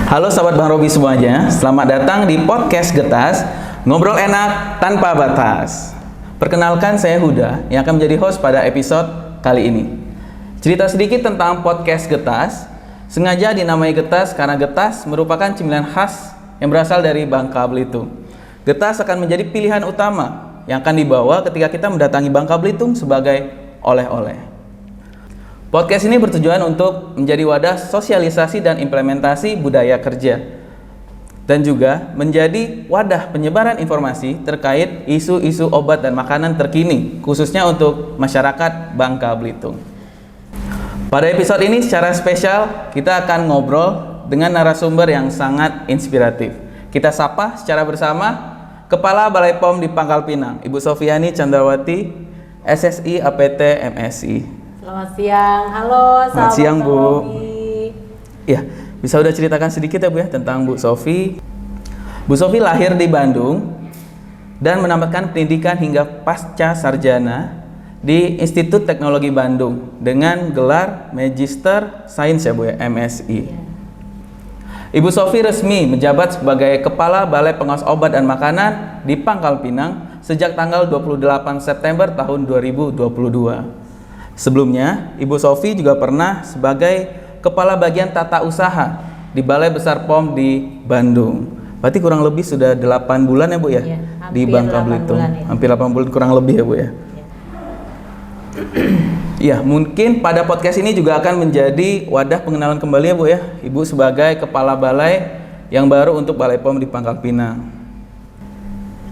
Halo sahabat Bang Robi semuanya, selamat datang di podcast Getas, ngobrol enak tanpa batas. Perkenalkan, saya Huda yang akan menjadi host pada episode kali ini. Cerita sedikit tentang podcast Getas. Sengaja dinamai Getas karena Getas merupakan cemilan khas yang berasal dari Bangka Belitung. Getas akan menjadi pilihan utama yang akan dibawa ketika kita mendatangi Bangka Belitung sebagai oleh-oleh. Podcast ini bertujuan untuk menjadi wadah sosialisasi dan implementasi budaya kerja, dan juga menjadi wadah penyebaran informasi terkait isu-isu obat dan makanan terkini, khususnya untuk masyarakat Bangka Belitung. Pada episode ini secara spesial kita akan ngobrol dengan narasumber yang sangat inspiratif. Kita sapa secara bersama Kepala Balai POM di Pangkal Pinang, Ibu Sofiani Chandrawati, SSI APT MSI. Selamat siang, halo. Selamat siang, Bu. Robi. Ya, bisa udah ceritakan sedikit ya Bu ya tentang Bu Sofi. Bu Sofi lahir di Bandung dan mendapatkan pendidikan hingga pasca sarjana di Institut Teknologi Bandung dengan gelar Magister Sains ya Bu ya, MSI. Ibu Sofi resmi menjabat sebagai Kepala Balai Pengawas Obat dan Makanan di Pangkal Pinang sejak tanggal 28 September tahun 2022. Sebelumnya, Ibu Sofi juga pernah sebagai Kepala Bagian Tata Usaha di Balai Besar POM di Bandung. Berarti kurang lebih sudah 8 bulan ya Bu ya, di Bangka Belitung. Ya. Hampir 8 bulan kurang lebih ya Bu ya. Ya, mungkin pada podcast ini juga akan menjadi wadah pengenalan kembali ya Bu ya, Ibu sebagai Kepala Balai yang baru untuk Balai POM di Pangkal Pinang.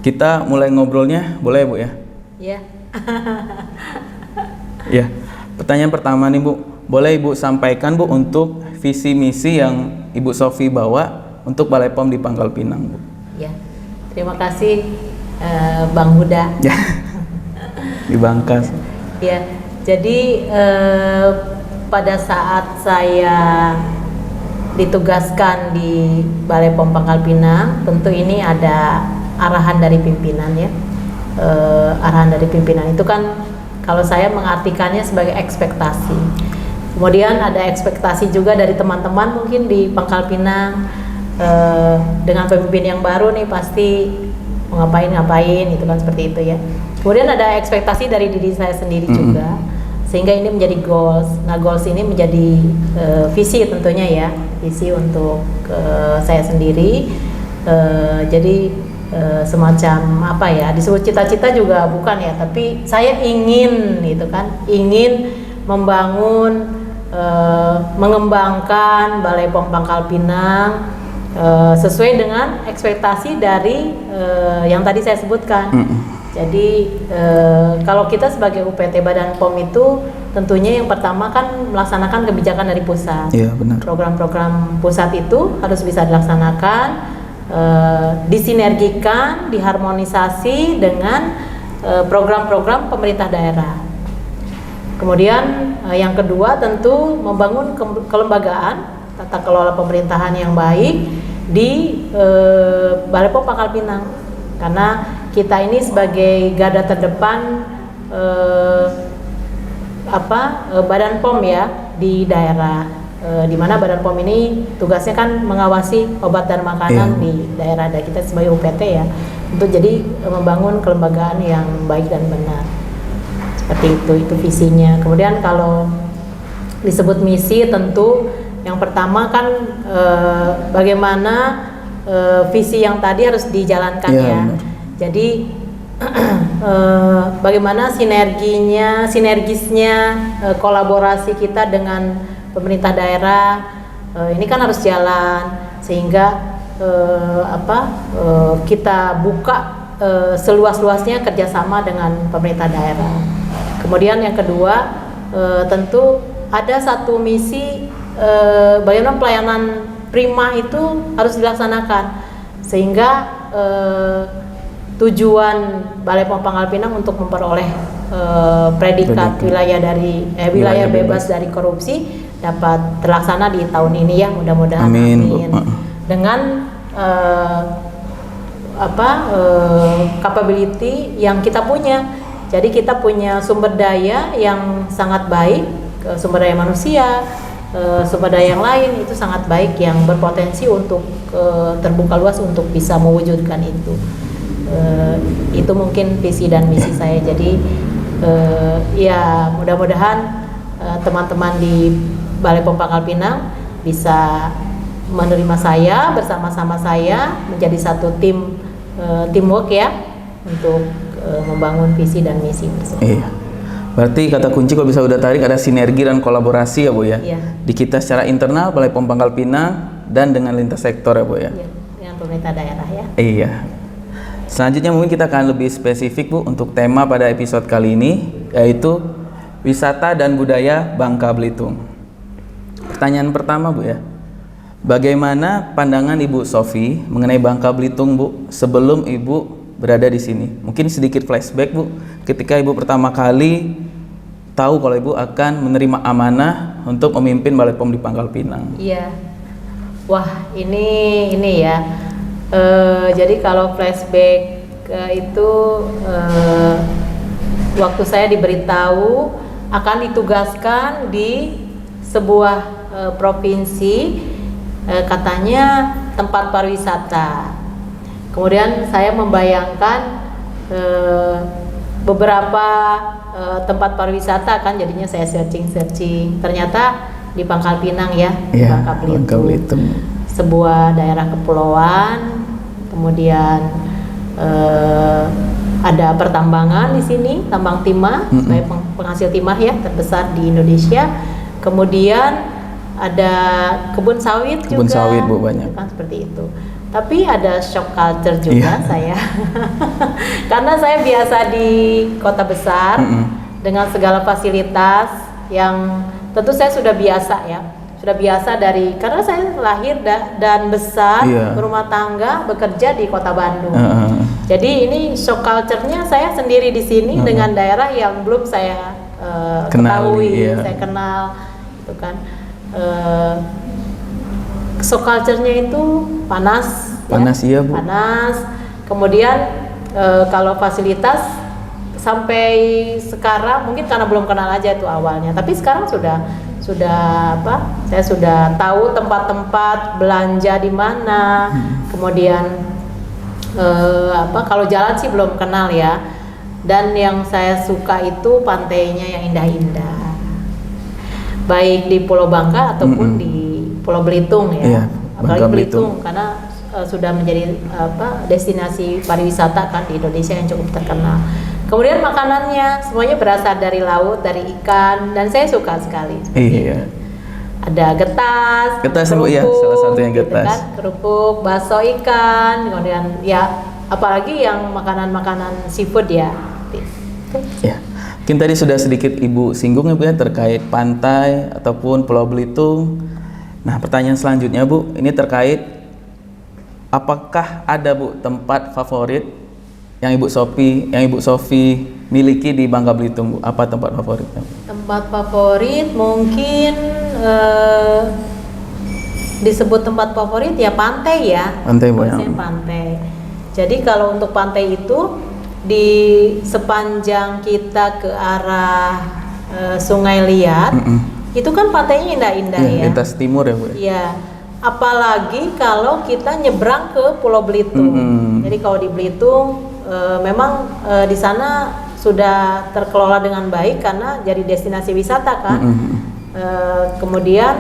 Kita mulai ngobrolnya, boleh ya Bu ya? Iya. Ya, pertanyaan pertama nih Bu, boleh Ibu sampaikan Bu untuk visi misi yang Ibu Sofi bawa untuk Balai POM di Pangkal Pinang Bu? Ya, terima kasih Bang Huda. Ya, di Bangka. Ya, jadi pada saat saya ditugaskan di Balai POM Pangkal Pinang, tentu ini ada arahan dari pimpinan ya. Arahan dari pimpinan itu kan kalau saya mengartikannya sebagai ekspektasi. Kemudian ada ekspektasi juga dari teman-teman mungkin di Pangkal Pinang, dengan pemimpin yang baru nih pasti mau ngapain itu kan, seperti itu ya. Kemudian ada ekspektasi dari diri saya sendiri juga, sehingga ini menjadi goals. Nah, goals ini menjadi visi tentunya ya, visi untuk saya sendiri. Jadi semacam apa ya, disebut cita-cita juga bukan ya, tapi saya ingin gitu kan, ingin membangun, mengembangkan Balai POM Pangkal Pinang sesuai dengan ekspektasi dari yang tadi saya sebutkan. Jadi kalau kita sebagai UPT Badan POM itu tentunya yang pertama kan melaksanakan kebijakan dari pusat. Iya, benar. Program-program pusat itu harus bisa dilaksanakan, disinergikan, diharmonisasi dengan program-program pemerintah daerah. Kemudian yang kedua tentu membangun kelembagaan tata kelola pemerintahan yang baik di Balai POM Pangkal Pinang, karena kita ini sebagai garda terdepan Badan POM ya di daerah. Di mana Badan POM ini tugasnya kan mengawasi obat dan makanan di daerah, dan kita sebagai UPT ya untuk jadi membangun kelembagaan yang baik dan benar, seperti itu visinya. Kemudian kalau disebut misi, tentu yang pertama kan bagaimana visi yang tadi harus dijalankan ya. Jadi bagaimana sinergisnya kolaborasi kita dengan pemerintah daerah, ini kan harus jalan sehingga kita buka seluas-luasnya kerjasama dengan pemerintah daerah. Kemudian yang kedua, tentu ada satu misi, bagaimana pelayanan prima itu harus dilaksanakan sehingga tujuan Balai POM Pangkal Pinang untuk memperoleh predikat wilayah bebas dari korupsi dapat terlaksana di tahun ini ya, mudah-mudahan. Amin. Dengan capability yang kita punya. Jadi kita punya sumber daya yang sangat baik, sumber daya manusia, sumber daya yang lain itu sangat baik, yang berpotensi untuk terbuka luas untuk bisa mewujudkan itu. Itu mungkin visi dan misi saya. Jadi ya mudah-mudahan teman-teman di Balai POM Pangkal Pinang bisa menerima saya, bersama-sama saya menjadi satu teamwork ya untuk membangun visi dan misi tersebut. Iya. Berarti kata kunci kalau bisa udah tarik ada sinergi dan kolaborasi ya Bu ya. Iya. Di kita secara internal Balai POM Pangkal Pinang dan dengan lintas sektor ya Bu ya. Iya, dengan pemerintah daerah ya. Iya. Selanjutnya mungkin kita akan lebih spesifik Bu untuk tema pada episode kali ini, yaitu wisata dan budaya Bangka Belitung. Pertanyaan pertama Bu ya, bagaimana pandangan Ibu Sofi mengenai Bangka Belitung Bu sebelum Ibu berada di sini? Mungkin sedikit flashback Bu, ketika Ibu pertama kali tahu kalau Ibu akan menerima amanah untuk memimpin Balai POM di Pangkal Pinang. Iya. Wah, ini ya. Jadi kalau flashback itu waktu saya diberitahu akan ditugaskan di sebuah provinsi, katanya tempat pariwisata. Kemudian saya membayangkan beberapa tempat pariwisata, kan jadinya saya searching. Ternyata di Pangkal Pinang ya, Ya, Bangka Bangka Belitung. Sebuah daerah kepulauan, kemudian ada pertambangan di sini, tambang timah, sebagai penghasil timah ya terbesar di Indonesia. Kemudian ada kebun sawit juga. Kebun sawit Bu banyak. Kan seperti itu. Tapi ada shock culture juga saya. Karena saya biasa di kota besar dengan segala fasilitas yang tentu saya sudah biasa ya. Sudah biasa karena saya lahir dan besar berumah tangga, bekerja di kota Bandung. Jadi ini shock culture-nya saya sendiri di sini dengan daerah yang belum saya ketahui, saya kenal, itu kan. Shock culture-nya itu panas ya, Bu. Panas. Kemudian kalau fasilitas sampai sekarang mungkin karena belum kenal aja itu awalnya, tapi sekarang sudah saya sudah tahu tempat-tempat belanja di mana. Kemudian kalau jalan sih belum kenal ya. Dan yang saya suka itu pantainya yang indah-indah, baik di Pulau Bangka ataupun di Pulau Belitung ya. Iya, apalagi Belitung karena sudah menjadi destinasi pariwisata kan di Indonesia yang cukup terkenal. Kemudian makanannya semuanya berasal dari laut, dari ikan, dan saya suka sekali. Iya. Ada getas Bu ya, salah satunya getas. Gitu kan, kerupuk, bakso ikan, kemudian ya apalagi yang makanan-makanan seafood ya. Ya. Mungkin tadi sudah sedikit Ibu singgung ya Bu ya terkait pantai ataupun Pulau Belitung. Nah, pertanyaan selanjutnya Bu, ini terkait apakah ada Bu tempat favorit yang Ibu Sofi miliki di Bangka Belitung Bu? Apa tempat favoritnya? Tempat favorit mungkin disebut tempat favorit ya pantai ya. Pantai Bu ya. Pantai. Jadi kalau untuk pantai itu di sepanjang kita ke arah Sungai Liat, itu kan pantainya indah-indah ya. Lintas timur ya Bu. Iya. Apalagi kalau kita nyebrang ke Pulau Belitung. Jadi kalau di Belitung memang di sana sudah terkelola dengan baik karena jadi destinasi wisata kan. Kemudian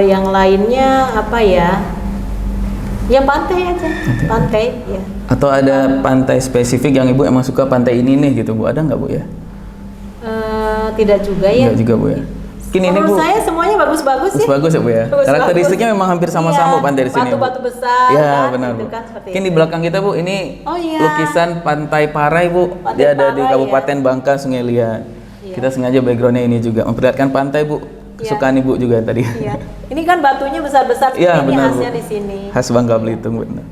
yang lainnya apa ya? Ya pantai aja, pantai ya. Atau ada pantai spesifik yang Ibu emang suka pantai ini nih gitu Bu? Ada nggak Bu ya? Tidak juga ya. Tidak juga Bu ya. Menurut saya semuanya bagus-bagus sih. Bagus ya Bu ya. Karakteristiknya memang hampir sama-sama pantai di sini. Batu-batu besar. Ya kan, benar gitu Bu. kan, Mungkin di belakang kita Bu ini lukisan Pantai Parai Bu. Dia ada di Kabupaten Bangka, Sungai Liat. Kita sengaja backgroundnya ini juga memperlihatkan pantai Bu. Kesukaan Ibu juga tadi. Iya. Ini kan batunya besar-besar seperti ini khasnya di sini. Khas Bangka Belitung benar.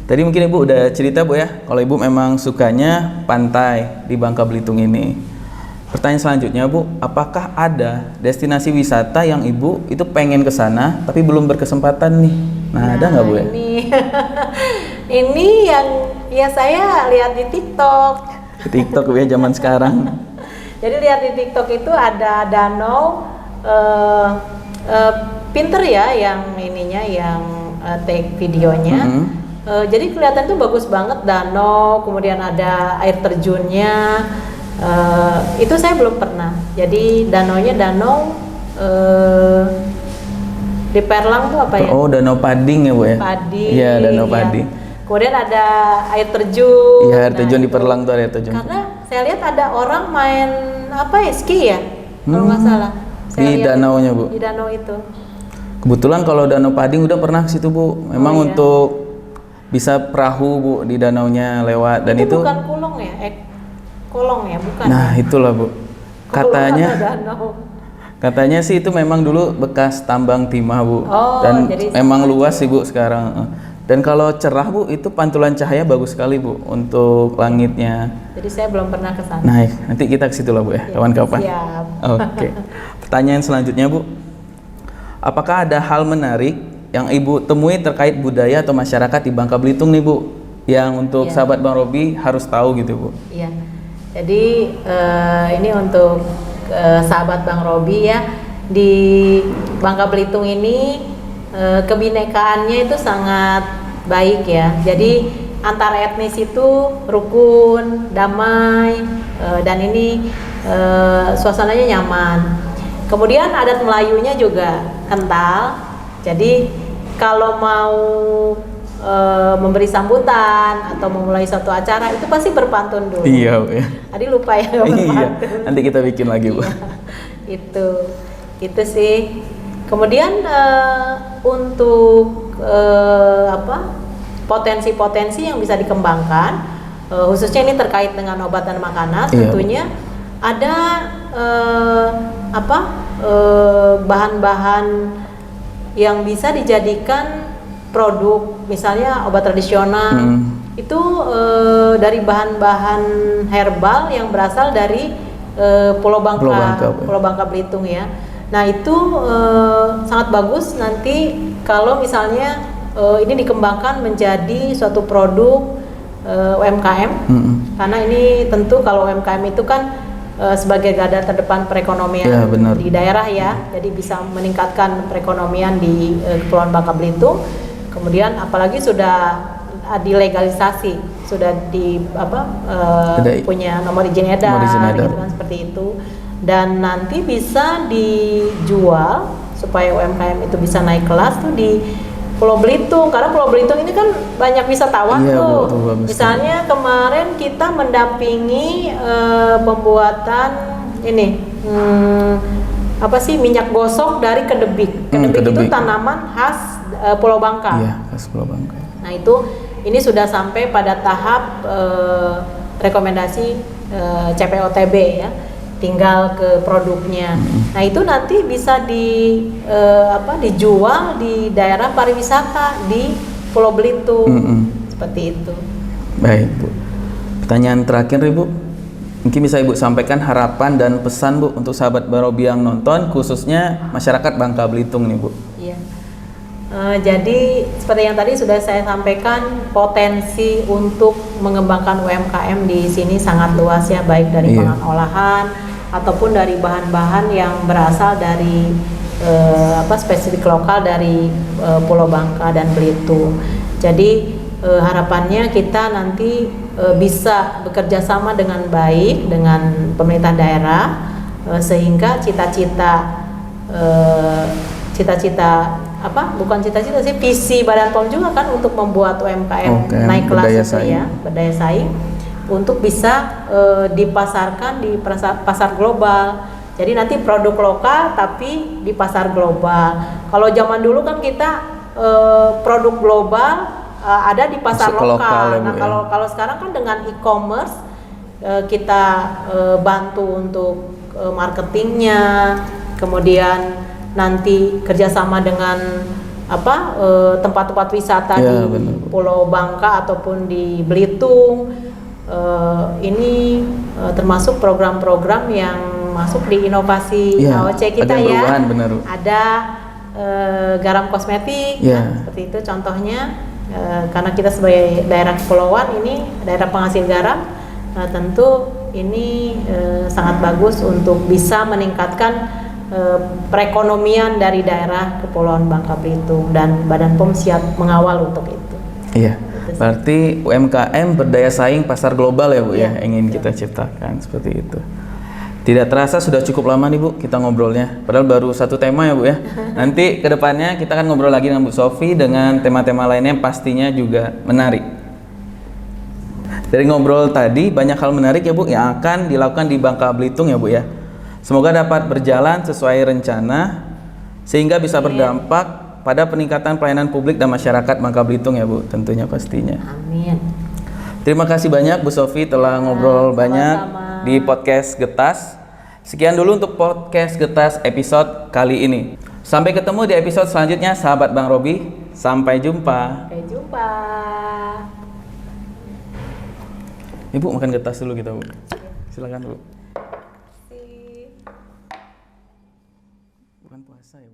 Tadi mungkin Ibu udah cerita Bu ya, kalau Ibu memang sukanya pantai di Bangka Belitung ini. Pertanyaan selanjutnya Bu, apakah ada destinasi wisata yang Ibu itu pengen ke sana tapi belum berkesempatan nih? Nah, ada nggak Bu ya? Ini yang ya saya lihat di TikTok. Di TikTok Bu ya zaman sekarang. Jadi lihat di TikTok itu ada danau eh, pinter ya yang ininya, yang take videonya. Jadi kelihatan tuh bagus banget danau, kemudian ada air terjunnya. Itu saya belum pernah. Jadi danaunya danau di Perlang tuh apa ya? Oh, Danau Pading ya Bu ya? Pading. Iya, Danau ya. Pading. Kemudian ada air terjun. Iya, air terjun di itu. Perlang tuh air terjun. Karena saya lihat ada orang main apa ya, ski ya, kalau nggak salah. Saya Di lihat danaunya Bu. Di danau itu. Kebetulan kalau Danau Pading udah pernah ke situ Bu. Memang Oh, iya. untuk bisa perahu Bu di danaunya lewat dan itu. bukan kolong ya? Kolong ya, bukan. Nah, itulah Bu. Katanya danau. katanya sih itu memang dulu bekas tambang timah Bu. Oh, Dan jadi memang luas sih Bu sekarang. Dan kalau cerah Bu, itu pantulan cahaya bagus sekali Bu untuk langitnya. Jadi saya belum pernah ke sana. Nah, nanti kita ke situ lah Bu ya, kapan-kapan. Siap. Oke. Pertanyaan selanjutnya Bu. Apakah ada hal menarik yang Ibu temui terkait budaya atau masyarakat di Bangka Belitung nih Bu? Yang untuk Iya. sahabat Bang Robi harus tahu gitu Bu. Iya. Jadi ini untuk sahabat Bang Robi ya, di Bangka Belitung ini kebinekaannya itu sangat baik ya. Jadi antar etnis itu rukun, damai, dan ini suasananya nyaman. Kemudian adat Melayunya juga kental. Jadi kalau mau memberi sambutan atau memulai suatu acara itu pasti berpantun dulu. Iya Bu ya. Tadi lupa ya Iya. berpantun. Nanti kita bikin lagi Bu. Iya, itu sih. Kemudian untuk potensi-potensi yang bisa dikembangkan, khususnya ini terkait dengan obat dan makanan, Iya. tentunya ada bahan-bahan yang bisa dijadikan produk, misalnya obat tradisional. Itu dari bahan-bahan herbal yang berasal dari Pulau Bangka Belitung ya. Nah itu sangat bagus nanti kalau misalnya ini dikembangkan menjadi suatu produk UMKM. Karena ini tentu kalau UMKM itu kan sebagai garda terdepan perekonomian Ya, benar. di daerah ya. Jadi bisa meningkatkan perekonomian di Kepulauan Bangka Belitung. Kemudian apalagi sudah dilegalisasi, sudah punya nomor izin edar, gitu kan, seperti itu. Dan nanti bisa dijual supaya UMKM itu bisa naik kelas tuh di Pulau Belitung, karena Pulau Belitung ini kan banyak wisatawan tuh. Misalnya kemarin kita mendampingi pembuatan ini minyak gosok dari kedebik. Kedebik itu tanaman khas Pulau Bangka. Iya, khas Pulau Bangka. Nah ini sudah sampai pada tahap rekomendasi CPOTB ya, tinggal ke produknya. Nah itu nanti bisa dijual di daerah pariwisata di Pulau Belitung, seperti itu. Baik Bu. Pertanyaan terakhir Ibu, mungkin bisa Ibu sampaikan harapan dan pesan Bu untuk sahabat Bang Robi yang nonton, khususnya masyarakat Bangka Belitung nih Bu. Iya. Jadi seperti yang tadi sudah saya sampaikan, potensi untuk mengembangkan UMKM di sini sangat luas ya, baik dari pangan olahan ataupun dari bahan-bahan yang berasal dari spesifik lokal dari Pulau Bangka dan Belitung. Jadi harapannya kita nanti bisa bekerja sama dengan baik dengan pemerintah daerah, sehingga visi Badan POM juga kan untuk membuat UMKM naik kelas berdaya saing untuk bisa dipasarkan di pasar global. Jadi nanti produk lokal tapi di pasar global. Kalau zaman dulu kan kita produk global ada di pasar lokal. Nah kalau sekarang kan dengan e-commerce kita bantu untuk marketingnya, kemudian nanti kerjasama dengan tempat-tempat wisata di Pulau Bangka ataupun di Belitung. Ini termasuk program-program yang masuk di inovasi AOC kita ya. Ada garam kosmetik, seperti itu contohnya. Karena kita sebagai daerah kepulauan, ini daerah penghasil garam, tentu ini sangat bagus untuk bisa meningkatkan perekonomian dari daerah Kepulauan Bangka Belitung, dan Badan POM siap mengawal untuk itu. Iya. Berarti UMKM berdaya saing pasar global ya Bu ya, ingin kita ciptakan seperti itu. Tidak terasa sudah cukup lama nih Bu kita ngobrolnya. Padahal baru satu tema ya Bu ya. Nanti kedepannya kita akan ngobrol lagi dengan Bu Sofi dengan tema-tema lainnya yang pastinya juga menarik. Dari ngobrol tadi banyak hal menarik ya Bu yang akan dilakukan di Bangka Belitung ya Bu ya. Semoga dapat berjalan sesuai rencana sehingga bisa berdampak pada peningkatan pelayanan publik dan masyarakat Bangka Belitung ya Bu, tentunya pastinya. Amin. Terima kasih banyak Bu Sofi telah ngobrol banyak di podcast Getas. Sekian dulu untuk podcast Getas episode kali ini. Sampai ketemu di episode selanjutnya sahabat Bang Robi. Sampai jumpa. Sampai jumpa. Ibu makan getas dulu kita Bu. Silakan Bu. Bukan puasa ya Bu.